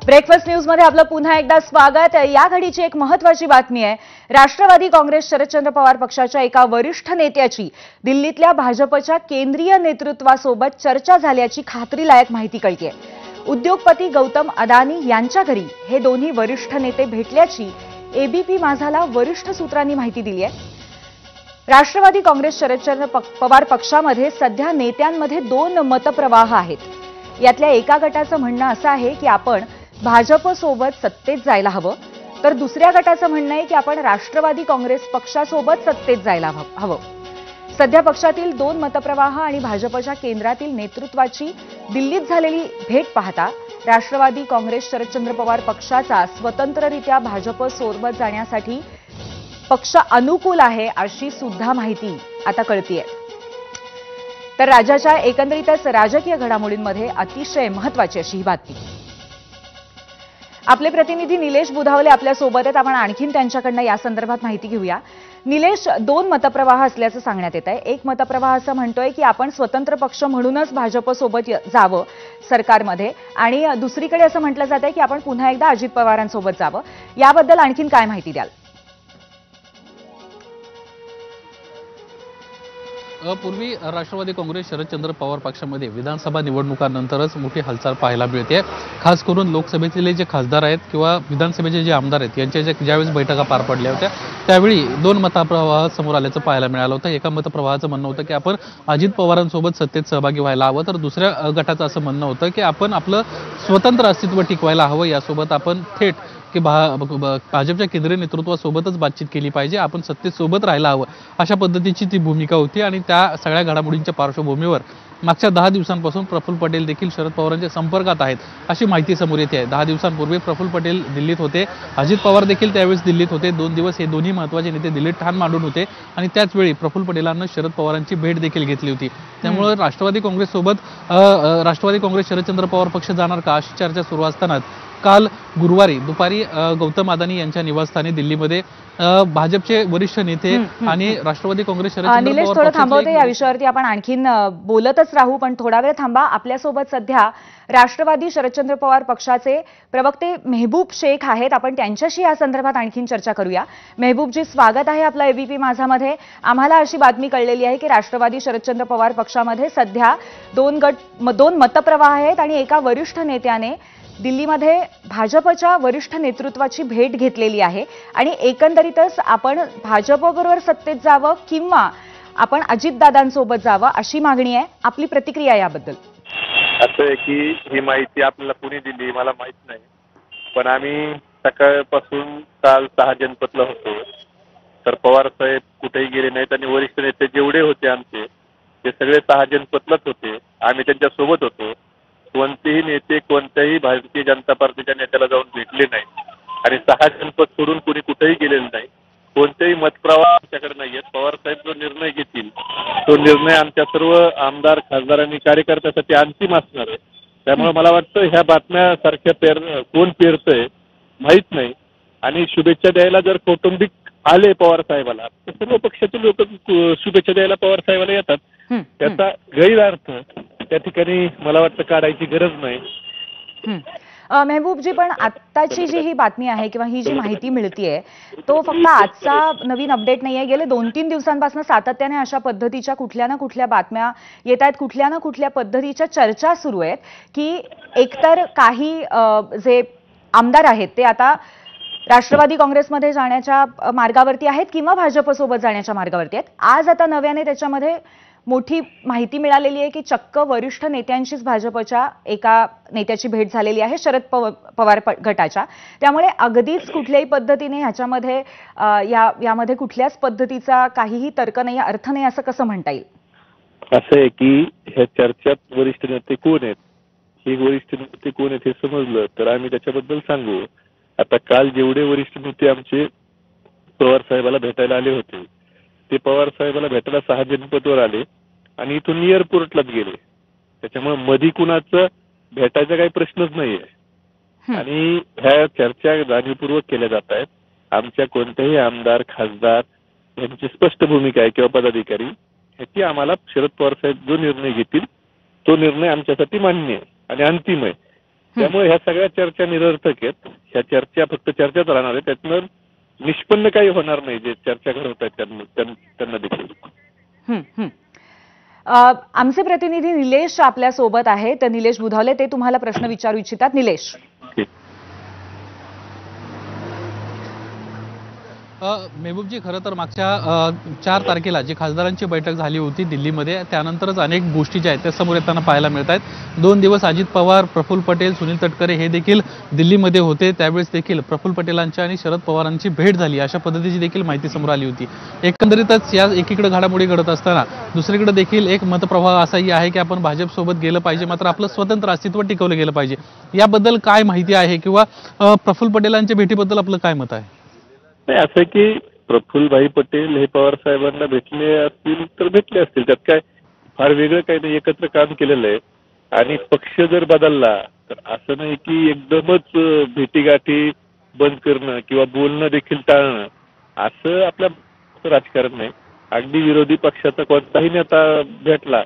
Breakfast news मध्ये आपलं पुन्हा एकदा स्वागत। या घडीची एक महत्त्वाची बातमी आहे। राष्ट्रवादी काँग्रेस शरदचंद्र पवार पक्षाच्या एका वरिष्ठ नेत्याची दिल्लीतल्या भाजपच्या केंद्रीय नेतृत्वासोबत चर्चा झाल्याची खात्रीलायक माहिती कळतेय। उद्योगपती गौतम अदानी यांच्या घरी हे दोन्ही वरिष्ठ नेते भेटल्याची एबीपी माझाला वरिष्ठ सूत्रांनी माहिती दिली आहे। राष्ट्रवादी काँग्रेस शरदचंद्र पवार पक्षामध्ये सध्या नेत्यांमध्ये दोन मतप्रवाह आहेत। यातल्या एका गटाचं म्हणणं असं आहे की आपण भाजपसोबत सत्तेत जायला हवं, तर दुसऱ्या गटाचं म्हणणं आहे की आपण राष्ट्रवादी काँग्रेस पक्षासोबत सत्तेत जायला हवं। सध्या पक्षातील दोन मतप्रवाह आणि भाजपच्या केंद्रातील नेतृत्वाची दिल्लीत झालेली भेट पाहता राष्ट्रवादी काँग्रेस शरदचंद्र पवार पक्षाचा स्वतंत्ररित्या भाजपसोबत जाण्यासाठी पक्ष अनुकूल आहे अशी सुद्धा माहिती आता कळतीये। तर राज्याच्या एकंदरीतच राजकीय घडामोडींमध्ये अतिशय महत्त्वाची अशी ही बातमी। आपले प्रतिनिधी निलेश बुधावले आपल्या सोबत आहेत। आपण आणखीन त्यांच्याकडनं या संदर्भात माहिती घेऊया। निलेश, दोन मतप्रवाह असल्याचं सांगण्यात येत आहे। एक मतप्रवाह असं म्हणतोय की आपण स्वतंत्र पक्ष म्हणूनच भाजपसोबत जावं सरकारमध्ये, आणि दुसरीकडे असं म्हटलं जात आहे की आपण पुन्हा एकदा अजित पवारांसोबत जावं। याबद्दल आणखीन काय माहिती द्याल? पूर्वी राष्ट्रवादी काँग्रेस शरदचंद्र पवार पक्षामध्ये विधानसभा निवडणुकांनंतरच मोठी हालचाल पाहायला मिळते। खास करून लोकसभेतले जे खासदार आहेत किंवा विधानसभेचे जे आमदार आहेत यांच्या ज्यावेळेस बैठका पार पडल्या होत्या त्यावेळी दोन मतप्रवाह समोर आल्याचं पाहायला मिळालं होतं। एका मतप्रवाहाचं म्हणणं होतं की आपण अजित पवारांसोबत सत्तेत सहभागी व्हायला हवं, तर दुसऱ्या गटाचं असं म्हणणं होतं की आपण आपलं स्वतंत्र अस्तित्व टिकवायला हवं, यासोबत आपण थेट की भाजपच्या केंद्रीय नेतृत्वासोबतच बातचीत केली पाहिजे, आपण सत्तेसोबत राहायला हवं, अशा पद्धतीची ती भूमिका होती। आणि त्या सगळ्या घडामोडींच्या पार्श्वभूमीवर मागच्या 10 दिवसांपासून प्रफुल्ल पटेल देखील शरद पवारांच्या संपर्कात आहेत अशी माहिती समोर येते आहे। 10 दिवसांपूर्वी प्रफुल्ल पटेल दिल्लीत होते, अजित पवार देखील त्यावेळेस दिल्लीत होते। 2 दिवस हे दोन्ही महत्त्वाचे नेते दिल्लीत ठाण मांडून होते आणि त्याच वेळी प्रफुल्ल पटेलांना शरद पवारांची भेट देखील घेतली होती। त्यामुळे राष्ट्रवादी काँग्रेस शरदचंद्र पवार पक्ष जाणार का अशी चर्चा सुरू असतानाच काल गुरुवारी दुपारी गौतम अदानी यांच्या निवासस्थानी दिल्लीमध्ये भाजपचे वरिष्ठ नेते आणि राष्ट्रवादी काँग्रेस शरदचंद्र निलेश, थोडं थांबवते, या विषयावरती आपण आणखीन बोलतच राहू, पण थोडा वेळ थांबा। आपल्यासोबत सध्या राष्ट्रवादी शरदचंद्र पवार पक्षाचे प्रवक्ते मेहबूब शेख आहेत। आपण त्यांच्याशी या संदर्भात आणखीन चर्चा करूया। मेहबूबजी, स्वागत आहे आपलं एबीपी माझामध्ये। आम्हाला अशी बातमी कळलेली आहे की राष्ट्रवादी शरदचंद्र पवार पक्षामध्ये सध्या दोन मतप्रवाह आहेत आणि एका वरिष्ठ नेत्याने दिल्लीमध्ये भाजपच्या वरिष्ठ नेतृत्वाची भेट घेतलेली आहे आणि एकंदरीतच आपण भाजपबरोबर सत्तेत जावं किंवा आपण अजितदादांसोबत जावं अशी मागणी आहे। आपली प्रतिक्रिया याबद्दल? असं आहे की ही माहिती आपल्याला कोणी दिली मला माहित नाही, पण आम्ही सकाळपासून काल 6 जनपदला होतो, तर पवार साहेब कुठेही गेले नाहीत आणि वरिष्ठ नेते जेवढे होते आमचे ते सगळे 6 जनपदलाच होते। आम्ही त्यांच्या सोबत होतो। कोणतेही नेते कोणत्याही भारतीय जनता पार्टीच्या नेत्याला जाऊन भेटले नाही आणि 6 जनपद सोडून कोणी कुठेही गेलेलं नाही। कोणतेही मतप्रवाह आमच्याकडे नाहीयेत। पवार साहेब जो निर्णय घेतील तो निर्णय आमच्या सर्व आमदार खासदार आणि कार्यकर्त्यांसाठी अंतिम असणार आहे। त्यामुळे मला वाटतं ह्या बातम्यासारख्या कोण पेरतंय माहीत नाही, आणि शुभेच्छा द्यायला जर कौटुंबिक आले पवार साहेबाला तर सर्व पक्षाचे लोक शुभेच्छा द्यायला पवार साहेबाला येतात। त्याचा गैरअर्थ त्या ठिकाणी मला वाटतं काढायची गरज नाही। मेहबूबजी, पण आत्ताची जी ही बातमी आहे किंवा ही जी माहिती मिळतीये तो फक्त आजचा नवीन अपडेट नाहीये। गेले 2-3 दिवसांपासून सातत्याने अशा पद्धतीच्या कुठल्या ना कुठल्या बातम्या येत आहेत, कुठल्या ना कुठल्या पद्धतीच्या चर्चा सुरू आहेत की एकतर काही जे आमदार आहेत ते आता राष्ट्रवादी काँग्रेसमध्ये जाण्याच्या मार्गावरती आहेत किंवा भाजपसोबत जाण्याच्या मार्गावरती आहेत। आज आता नव्याने त्याच्यामध्ये मोठी माहिती मिळालेली आहे की चक्क वरिष्ठ नेत्यांशीच भाजपच्या एका नेत्याची भेट झालेली आहे शरद पवार गटाच्या। त्यामुळे अगदीच कुठल्याही पद्धतीने ह्याच्यामध्ये यामध्ये कुठल्याच पद्धतीचा काहीही तर्क नाही, अर्थ नाही, असं कसं म्हणता येईल? असं आहे की ह्या चर्चेत वरिष्ठ नेते कोण आहेत, हे वरिष्ठ नेते कोण आहेत हे समजलं तर आम्ही त्याच्याबद्दल सांगू। आता काल जेवढे वरिष्ठ नेते आमचे पवार साहेबाला भेटायला आले होते ते पवार साहेबाला भेटायला 6 जनपदवर आले आणि इथून एअरपोर्टलाच गेले। त्याच्यामुळे मधी कुणाचं भेटायचा काही प्रश्नच नाहीये आणि ह्या चर्चा जाणीवपूर्वक केल्या जात आहेत। आमच्या कोणत्याही आमदार खासदार यांची स्पष्ट भूमिका आहे किंवा पदाधिकारी ह्याची आम्हाला शरद पवार साहेब जो निर्णय घेतील तो निर्णय आमच्यासाठी मान्य आहे आणि अंतिम आहे. त्यामुळे ह्या सगळ्या चर्चा निरर्थक आहेत. ह्या चर्चा फक्त चर्चाच राहणार आहे. त्यातनं निष्पन्न काही होणार नाही. जे चर्चा घडवत आहेत त्यांना देखील. आमचे प्रतिनिधी निलेश आपल्या सोबत आहेत. निलेश बुधावले ते तुम्हाला प्रश्न विचारू इच्छितात. निलेश. मेहबूबजी, खरं तर मागच्या 4 तारखेला जी खासदारांची बैठक झाली होती दिल्लीमध्ये, त्यानंतरच अनेक गोष्टी ज्या आहेत त्या समोर येताना पाहायला मिळत आहेत. 2 दिवस अजित पवार, प्रफुल्ल पटेल, सुनील तटकरे हे देखील दिल्लीमध्ये होते. त्यावेळेस देखील प्रफुल्ल पटेलांची आणि शरद पवारांची भेट झाली, अशा पद्धतीची देखील माहिती समोर आली होती. एकंदरीतच या एकीकडे घडामोडी घडत असताना दुसरीकडे देखील एक मतप्रवाह असाही आहे की आपण भाजपसोबत गेलं पाहिजे, मात्र आपलं स्वतंत्र अस्तित्व टिकवलं गेलं पाहिजे. याबद्दल काय माहिती आहे किंवा प्रफुल्ल पटेलांच्या भेटीबद्दल आपलं काय मत आहे? नाही, असं की प्रफुल्लभाई पटेल हे पवार साहेबांना भेटले असतील तर भेटले असतील. त्यात काय फार वेगळं काही नाही. एकत्र काम केलेलं आहे. आणि पक्ष जर बदलला तर असं नाही की एकदमच भेटीगाठी बंद करणं किंवा बोलणं देखील टाळणं असं आपल्या राजकारण नाही. अगदी विरोधी पक्षाचा कोणताही नेता भेटला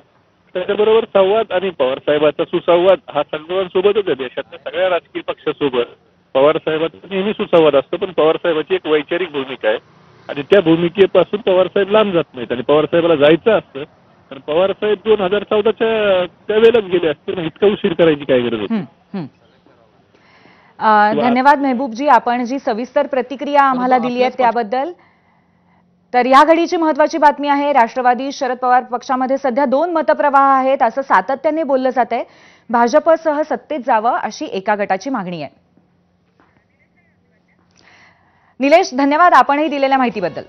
त्याच्याबरोबर संवाद आणि पवार साहेबांचा सुसंवाद हा सर्वांसोबतच आहे. देशातल्या सगळ्या राजकीय पक्षासोबत पवार साहेबांचा नेहमी सुसंवाद असतो. पण पवार साहेबांची एक वैचारिक भूमिका आहे आणि त्या भूमिकेपासून पवार साहेब लांब जात नाहीत. आणि पवार साहेबाला जायचं असतं तर पवार साहेब 2014च्या त्यावेळेलाच गेले असते. इतका उशीर करायची काय गरज होती? धन्यवाद मेहबूबजी, आपण जी सविस्तर प्रतिक्रिया आम्हाला दिली आहे त्याबद्दल. तर या घडीची महत्वाची बातमी आहे. राष्ट्रवादी शरद पवार पक्षामध्ये सध्या 2 मतप्रवाह आहेत असं सातत्याने बोललं जात आहे. भाजपसह सत्तेत जावं अशी एका गटाची मागणी आहे. निलेश, धन्यवाद आपणही दिलेल्या माहितीबद्दल.